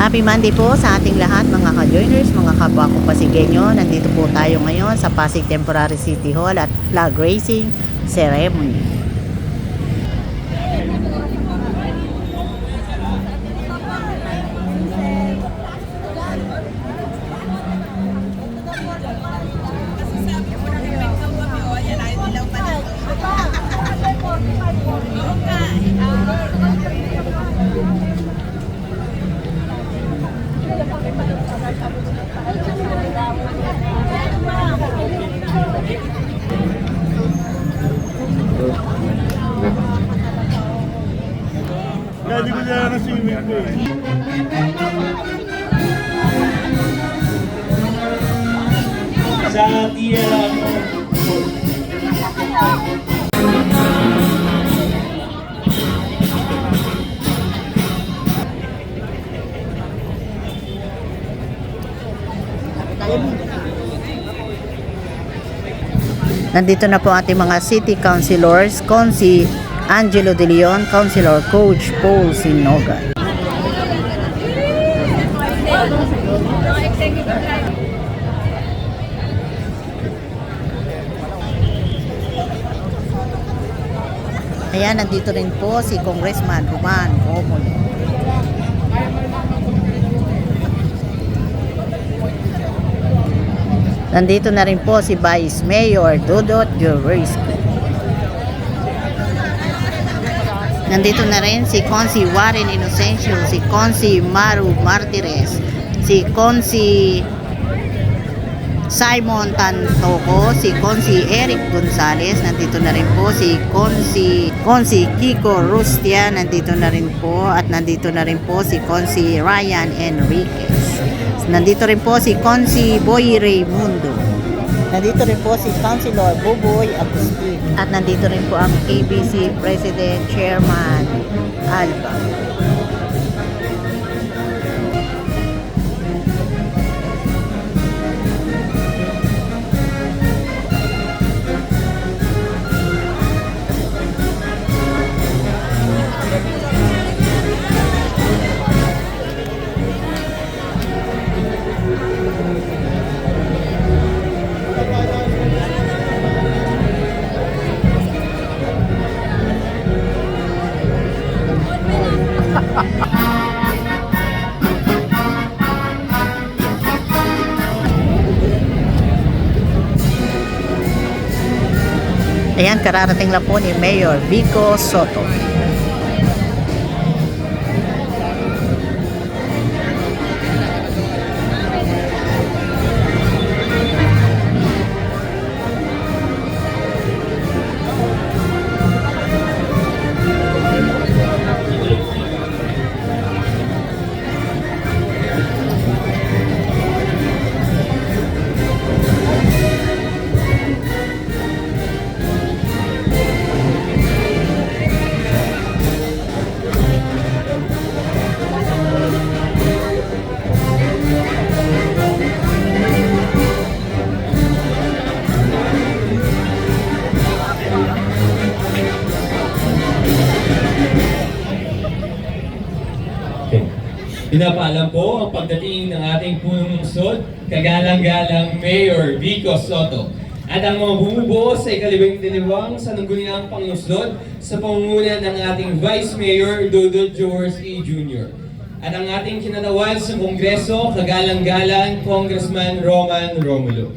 Happy Monday po sa ating lahat mga ka-joiners, mga kapwa ko Pasigueño. Nandito po tayo ngayon sa Pasig Temporary City Hall at flag raising ceremony. Hindi ko nila na swimming ko eh. Sa tira mo. Nandito na po ating mga city councilors, Consi Angelo De Leon, Councilor Coach Paul Sinogan. Ayan, nandito rin po si Congressman Roman Romulo. Nandito na rin po si Vice Mayor Dudot Jorisky. Nandito na rin si Consi Warren Inocencio, si Consi Maru Martires, si Consi Simon Tantoco, si Consi Eric Gonzales, nandito na rin po si Consi Kiko Rustia, nandito na rin po, at nandito na rin po si Consi Ryan Enriquez. Nandito rin po si Consi Boy Raymundo. Nandito rin po si Councilor Buboy Agustin. At nandito rin po ang KBC President Chairman Alba. Ayan, kararating lang po ni Mayor Vico Soto. Pinapaalam po ang pagdating ng ating punong lungsod, kagalang-galang Mayor Vico Soto at ang mga bumubuo sa ika-12 sangguniang panglungsod sa pangunguna ng ating Vice Mayor Dudut Jorisky Jr. At ang ating kinatawag sa Kongreso, kagalang-galang Congressman Roman Romulo.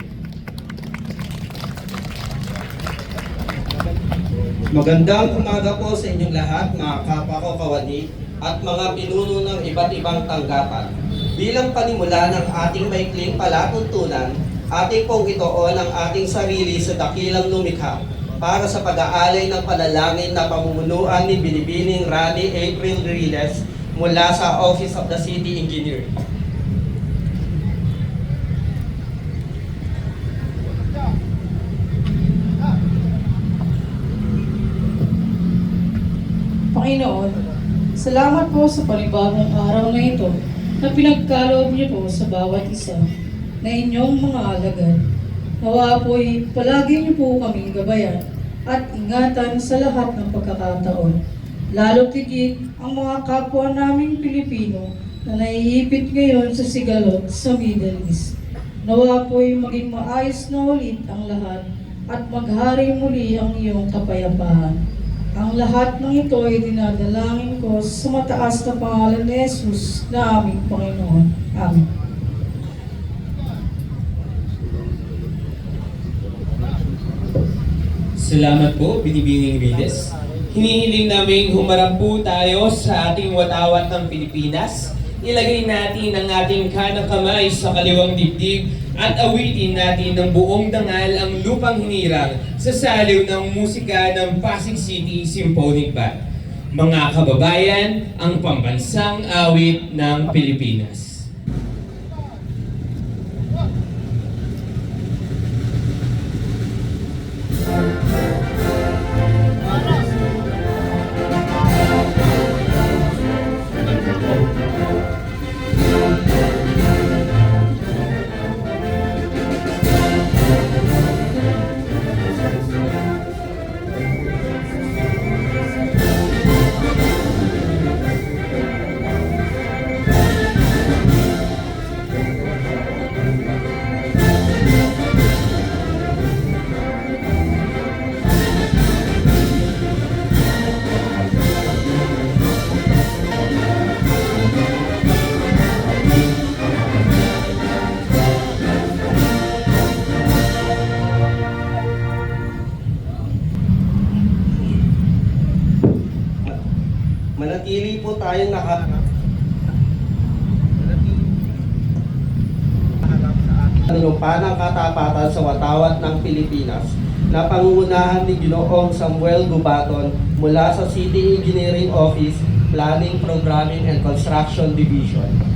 Magandang umaga po sa inyong lahat, mga kapwa ko kawani at mga pinuno ng iba't ibang tanggapan. Bilang panimula ng ating maikling palatuntunan, ating pong itoon ang ating sarili sa dakilang lumikha para sa pag-aalay ng panalangin na pamumunuan ni Binibining Rani April Riles mula sa Office of the City Engineer. Panginoon, salamat po sa panibagong araw na ito na pinagkaloob niyo po sa bawat isa na inyong mga alagad. Nawa po'y palagi niyo po kaming gabayan at ingatan sa lahat ng pagkakataon. Lalo tigit ang mga kapwa naming Pilipino na naiipit ngayon sa sigalot sa Middle East. Nawa po'y maging maayos na ulit ang lahat at maghari muli ang iyong kapayapaan. Ang lahat ng ito ay dinadalangin ko sa mataas na pangalan ni Jesus na aming Panginoon. Amen. Salamat po, Binibining Riles. Hinihiling namin humarap po tayo sa ating watawat ng Pilipinas. Ilagay natin ang ating kanang kamay sa kaliwang dibdib at awitin natin ng buong dangal ang lupang hinirang sa saliw ng musika ng Pasig City Symphonic Band. Mga kababayan, ang pambansang awit ng Pilipinas. Manatili po tayong panunumpanang katapatan sa watawat ng Pilipinas na pangungunahan ni Ginoong Samuel Gubaton mula sa City Engineering Office, Planning, Programming and Construction Division.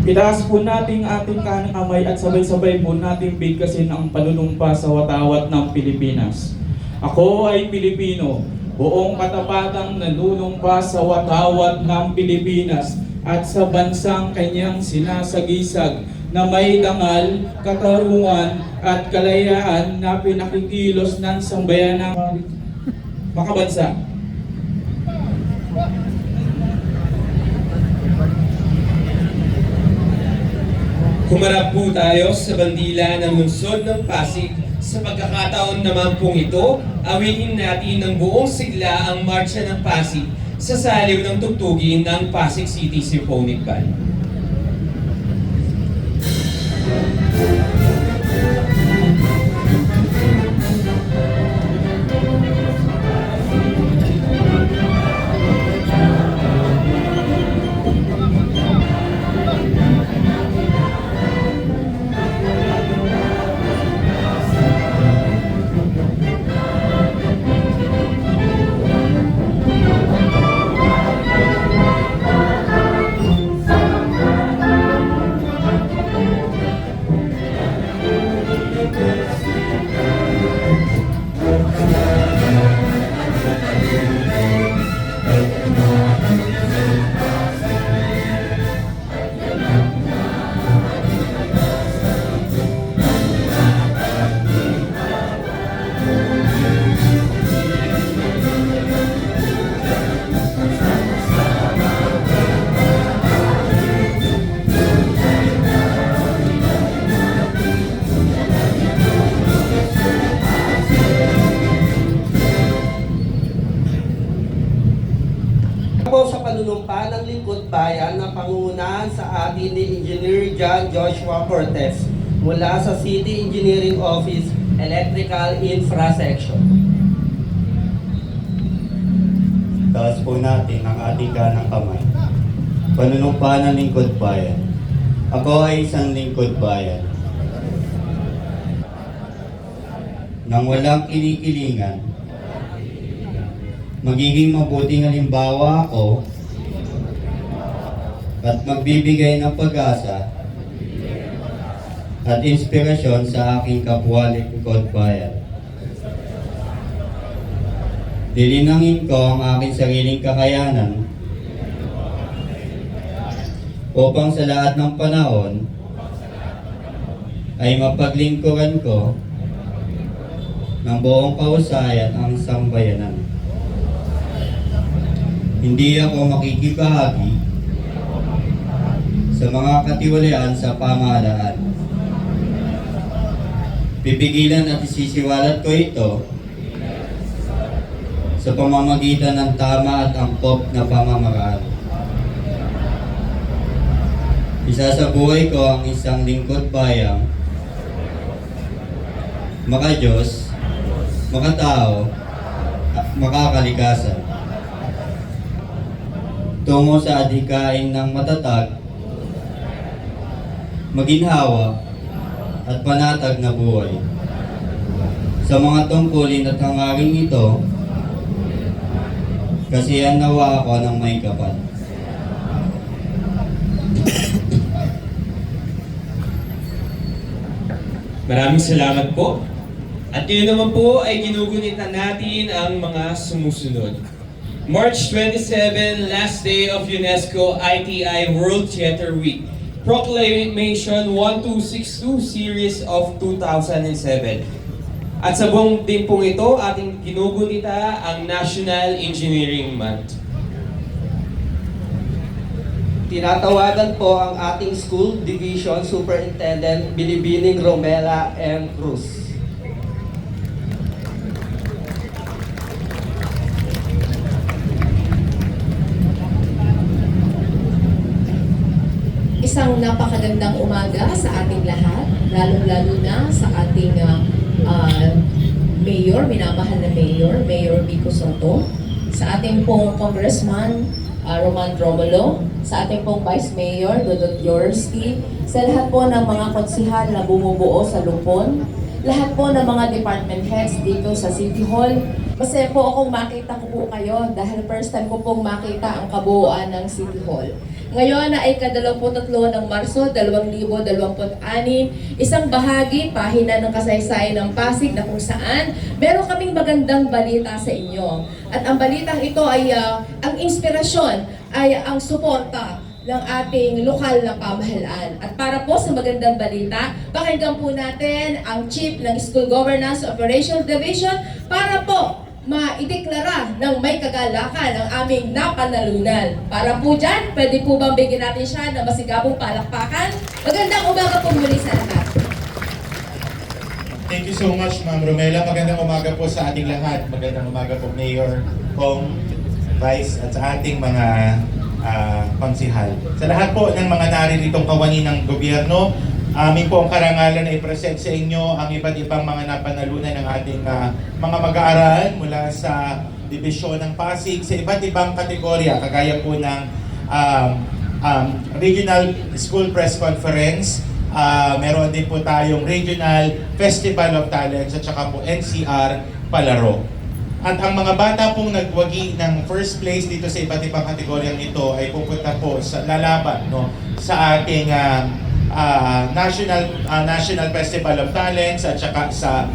Itaas po natin ating kanang kamay at sabay-sabay po natin bigkasin ang panunumpa sa watawat ng Pilipinas. Ako ay Pilipino, buong katapatang nanunumpa sa watawat ng Pilipinas at sa bansang kanyang sinasagisag na may dangal, katarungan at kalayaan na pinakikilos ng sambayanang makabansa. Humarap po tayo sa bandila ng lungsod ng Pasig. Sa pagkakataon naman pong ito, awitin natin ng buong sigla ang Marcha ng Pasig sa saliw ng tugtugin ng Pasig City Symphonic Band. Po sa panunumpa ng lingkod bayan na pangungunahan sa atin ni Engineer John Joshua Cortez mula sa City Engineering Office, Electrical Infra Section. Taas po natin ang ating kanang kamay. Panunumpa ng lingkod bayan. Ako ay isang lingkod bayan. Nang walang kinikilingan, magiging mabuting halimbawa ako at magbibigay ng pag-asa at inspirasyon sa aking kapwa lingkod bayan. Lilinangin ko ang aking sariling kakayanan upang sa lahat ng panahon ay mapaglingkuran ko ng buong kausayan ang sambayanan. Hindi ako makikibahagi sa mga katiwalian sa pamahalaan. Pipigilan at isisiwalat ko ito sa pamamagitan ng tama at angkop na pamamaraan. Isasabuhay ko ang isang lingkod bayang maka-Diyos, makatao, at makakalikasan. Tungo sa adhikain ng matatag, maginhawa, at panatag na buhay. Sa mga tungkulin at hangaring ito, kasihan nawa ako ng may kapal. Maraming salamat po. At yun naman po ay ginugunitan natin ang mga sumusunod. March 27, last day of UNESCO ITI World Theater Week. Proclamation 1262 Series of 2007. At sa buong din pong ito, ating ginugunita ang National Engineering Month. Tinatawagan po ang ating School Division Superintendent Bilibining Romela M. Cruz. Isang napakagandang umaga sa ating lahat, lalong-lalo na sa ating Mayor, minamahal na Mayor Vico Soto, sa ating pong Congressman Roman Romulo, sa ating pong Vice Mayor Dodot Yorsky, sa lahat po ng mga konsihal na bumubuo sa Lupon, lahat po ng mga department heads dito sa City Hall. Masaya po akong makita ko po kayo dahil first time ko pong makita ang kabuuan ng City Hall. Ngayon na ay ika-23 ng Marso 2026, isang bahagi, pahina ng kasaysayan ng Pasig na kung saan meron kaming magandang balita sa inyo. At ang balitang ito ay ang inspirasyon ay ang suporta ng ating lokal na pamahalaan. At para po sa magandang balita, pakinggan po natin ang Chief ng School Governance Operations Division para po maideklara ng may kagalakan ang aming napanalunan. Para po dyan, pwede po bang bigyan natin siya ng masigabong palakpakan? Magandang umaga po muli sa lahat. Thank you so much, Ma'am Romela. Magandang umaga po sa ating lahat. Magandang umaga po, Mayor, Kong, Vice, at sa ating mga konsihal. Sa lahat po ng mga naririto kawani ng gobyerno, amin po ang karangalan na i-present sa inyo ang iba't ibang mga napanalunan ng ating mga mag-aaral mula sa Dibisyon ng Pasig sa iba't ibang kategorya, kagaya po ng Regional School Press Conference, meron din po tayong Regional Festival of Talents at saka po NCR Palaro. At ang mga bata pong nagwagi ng first place dito sa iba't ibang kategoryang ito ay pupunta po sa lalaban sa ating National Festival of Talents at saka sa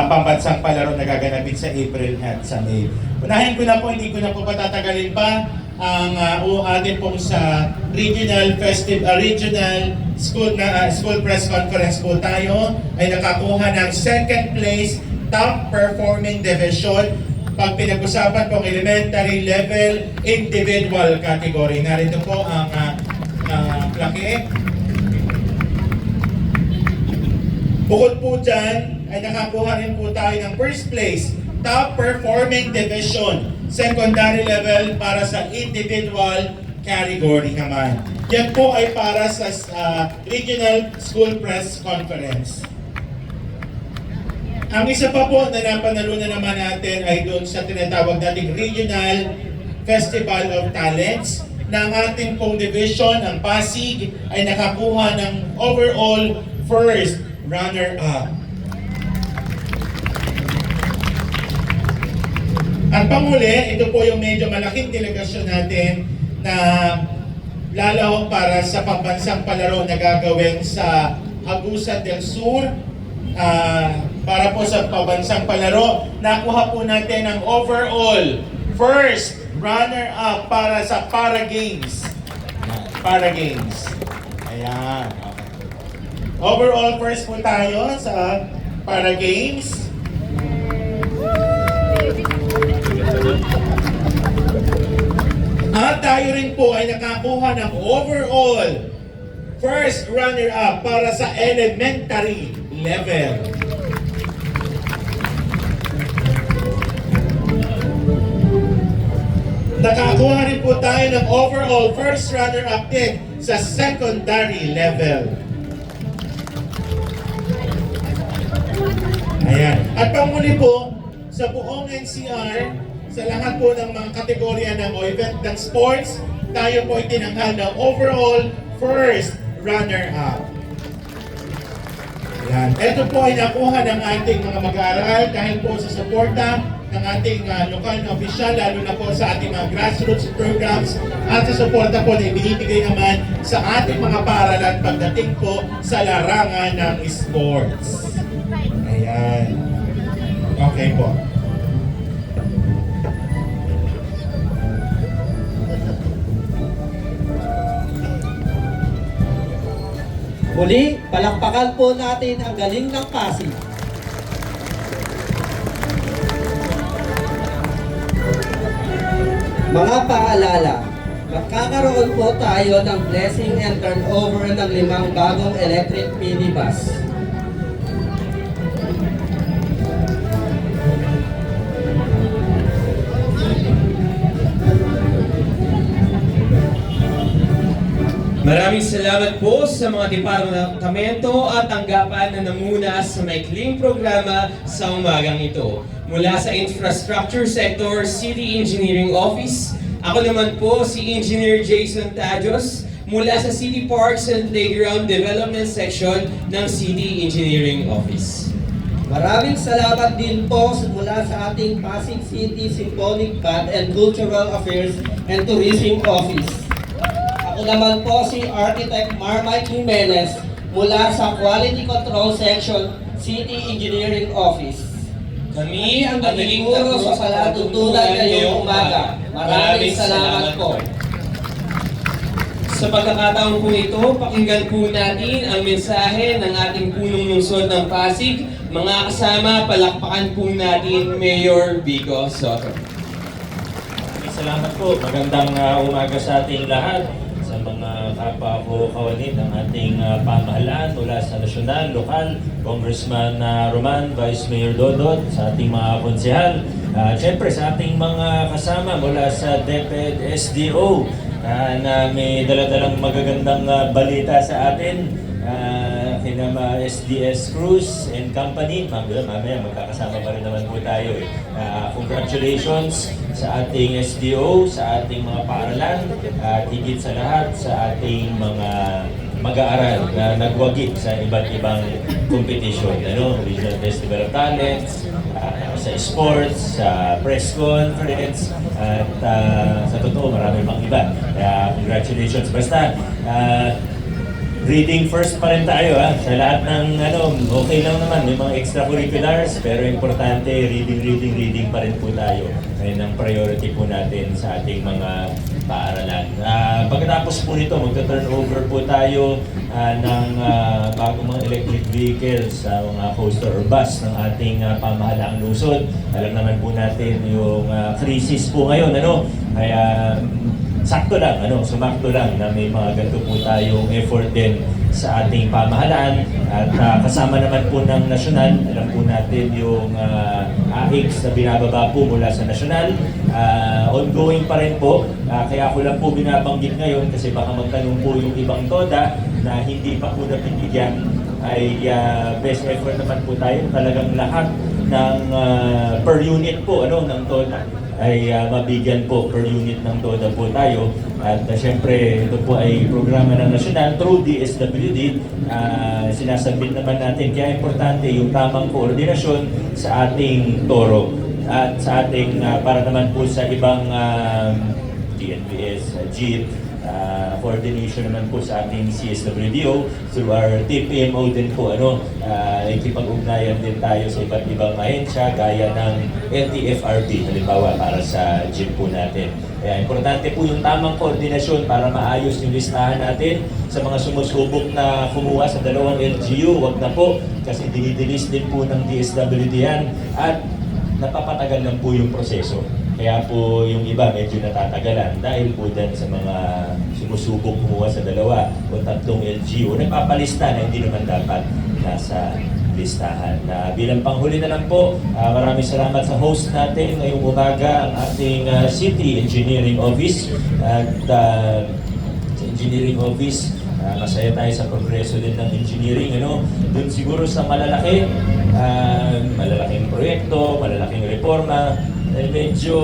pambansang palaro na gaganapin sa April at sa May. Unahin ko na po, hindi ko na po patatagalin pa ang atin pong sa Regional School Press Conference po tayo ay nakakuha ng second place top performing division pag pinag-usapan pong elementary level individual category. Narito po ang plaque. Bukod po dyan, ay nakakuha rin po tayo ng first place, top performing division, secondary level para sa individual category naman. Yan po ay para sa Regional School Press Conference. Ang isa pa po na napanalunan naman natin ay doon sa tinatawag nating Regional Festival of Talents na ang ating pong division, ang Pasig, ay nakakuha ng overall first runner-up. At panghuli, ito po yung medyo malaking delegasyon natin na lalaw para sa pambansang palaro na gagawin sa Agusan del Sur. Para po sa pambansang palaro, nakuha po natin ang overall first runner-up para sa Para Games. Para Games. Ayan. Overall first po tayo sa Para Games. At tayo rin po ay nakakuha ng overall first runner-up para sa elementary level. Nakakuha rin po tayo ng overall first runner-up din sa secondary level. Ayan. At panguli po, sa buong NCR, sa lahat po ng mga kategorya ng event ng sports, tayo po ay tinanghal ng overall first runner-up. Yan. Ito po ay nakuha ng ating mga mag-aaral dahil po sa suporta ng ating lokal na opisyal, lalo na po sa ating mga grassroots programs at sa suporta po na ibinibigay naman sa ating mga paaralan pagdating po sa larangan ng sports. Ayan. Okay po. Muli, palakpakan po natin ang galing ng Pasig. Mga paalala, magkakaroon po tayo ng blessing and turnover ng 5 bagong electric minibus. Maraming salamat po sa mga departamento at tanggapan na namuna sa maikling programa sa umagang ito. Mula sa Infrastructure Sector, City Engineering Office, ako naman po si Engineer Jason Tajos mula sa City Parks and Playground Development Section ng City Engineering Office. Maraming salamat din po mula sa ating Pasig City Symphonic Band and Cultural Affairs and Tourism Office. Ako naman po si Architect Marmite Jimenez mula sa Quality Control Section, City Engineering Office. Kami ang naging turo sa palatuntunan ngayong umaga. Maraming salamat po. Sa pagkakataon po ito, pakinggan po natin ang mensahe ng ating punong lungsod ng Pasig. Mga kasama, palakpakan po natin Mayor Vico Soto. Salamat po. Magandang umaga sa ating lahat. Sa mga kapwa ko kawalin ng ating pamahalaan mula sa nasyonal, lokal, Congressman Roman, Vice Mayor Dodot, sa ating mga konsehal. Siyempre sa ating mga kasama mula sa DepEd SDO na may daladalang magagandang balita sa atin. Kinama SDS Cruz and Company. Mamaya magkakasama pa rin naman po tayo. Congratulations sa ating SDO, sa ating mga paaralan, at higit sa lahat sa ating mga mag-aaral na nagwagi sa iba't ibang competition. Regional Festival of Talents, sa sports, sa press conference, at sa totoo marami pang iba. Kaya congratulations. Basta, reading first pa rin tayo sa lahat ng okay lang naman, may mga extracurriculars, pero importante reading pa rin po tayo. Ayun ang priority po natin sa ating mga paaralan. Pagkatapos po nito, magta-turnover po tayo ng bagong mga electric vehicles sa mga coaster or bus ng ating pamahalaang lungsod. Alam naman po natin yung krisis po ngayon, kaya sakto lang, sumakto lang na may mga ganito po tayong effort din sa ating pamahalaan at kasama naman po ng nasyonal. Alam po natin yung AIX na binababa po mula sa nasyonal. Ongoing pa rin po, kaya ako lang po binabanggit ngayon kasi baka magtanong po yung ibang TODA na hindi pa po napibigyan ay best effort naman po tayo. Talagang lahat ng per unit po ng TODA ay mabigyan po per unit ng TODA po tayo. At syempre, ito po ay programa ng nasyonal through DSWD. Sinasabit naman natin, kaya importante yung tamang koordinasyon sa ating toro. At sa ating, para naman po sa ibang DNPS, JIT, coordination naman po sa ating CSWDO through our TPMO din po ikipag-ugnayan din tayo sa iba't ibang ahensya gaya ng LTFRB halimbawa para sa gym po natin. Kaya importante po yung tamang koordinasyon para maayos yung listahan natin sa mga sumusubok na kumuha sa 2 LGU. Wag na po kasi dinidilis din po ng DSWD yan at napapatagal lang po yung proseso. Kaya po yung iba medyo natatagalan dahil po dyan sa mga sumusubok kumuha sa 2 o 3 LGU, nagpapalista na hindi naman dapat nasa listahan. Bilang panghuli na lang po, maraming salamat sa host natin ngayong umaga, ang ating City Engineering Office at sa Engineering Office. Masaya tayo sa progreso din ng engineering. Doon siguro sa malalaking proyekto, malalaking reforma, medyo,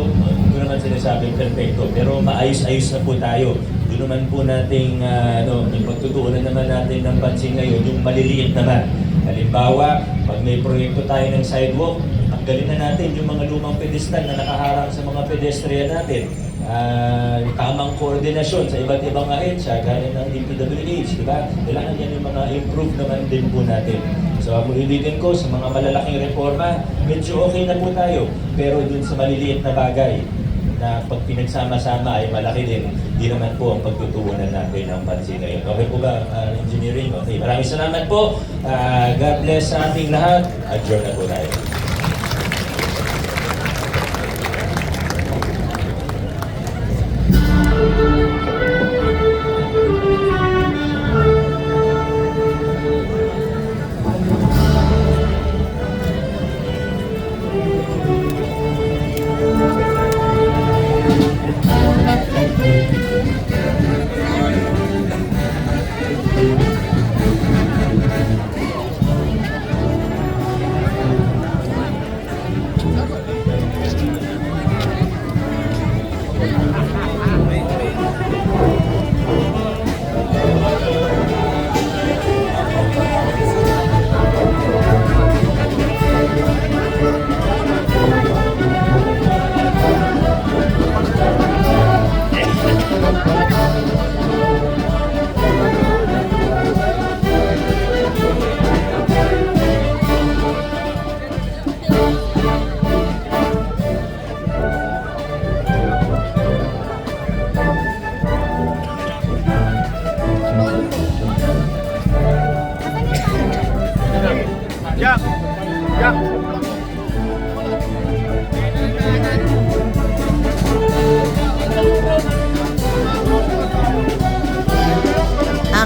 hindi ko naman sinasabing perfecto, pero maayos-ayos na po tayo. Doon naman po nating, yung pagtutuunan naman natin ng pansin ngayon, yung maliliit naman. Halimbawa, pag may proyekto tayo ng sidewalk, tanggalin na natin yung mga lumang pedestal na nakaharang sa mga pedestrian natin. Tamang koordinasyon sa iba't ibang ahensya, gaya ng DPWH, di ba? Kailangan yan yung mga improve naman din po natin. So, ulitin ko, sa mga malalaking reforma, medyo okay na po tayo. Pero dun sa maliliit na bagay, na pag pinagsama-sama ay malaki din, di naman po ang pagtutuunan natin ng pansin ngayon. Okay po ba, engineering? Okay, maraming salamat po. God bless sa ating lahat. Adjourn na po tayo.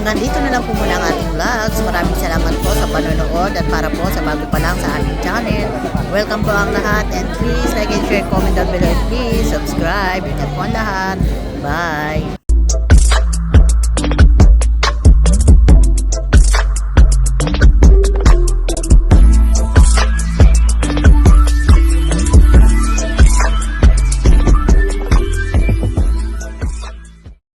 Hanggang dito na lang po muna ang ating vlogs. Maraming salamat po sa panonood at para po sa bago pa lang sa aming channel. Welcome po ang lahat and please like and share, comment down below and please subscribe. Ingat po ang lahat. Bye!